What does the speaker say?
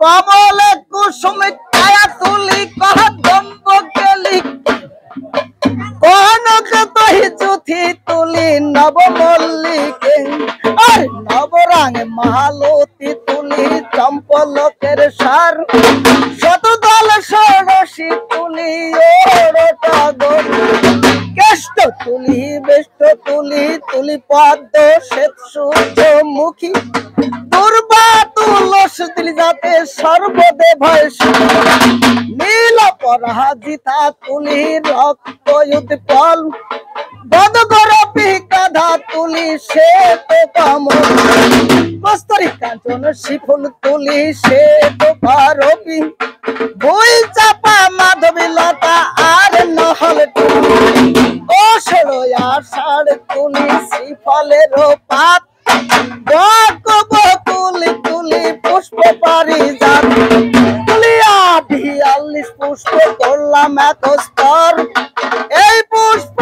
কমলে কুসুম ছায়া তুলি কদম্ব কেলি কনক তহি চুথি তুলি নবমল্লিকে আর নবরাঙে মালতী তুলি চম্পলকের সার শতদল ষোড়শী তুলি ওরটাগর কেষ্ট তুলি বেষ্ট তুলি তুলি পদ্ম শ্বেত সূর্যমুখী দুর্বা তুলস দিলি যাতে সর্বদেভয় নীল পরাজিতা তুলি রক্ত উৎপল বদগরপি গাধা তুলি শ্বেত কমল কস্তরী কাঞ্চন শিফুল তুলি শ্বেত পারবী বই চাপা মাধবী লতা আর নহল ও ষোড়য়া ষাড় তুলি শ্রীফলের পাত তুলি তুলি পুষ্প পারিজাত তুলিয়া ৪২ পুষ্প করলাম এত স্তর এই পুষ্প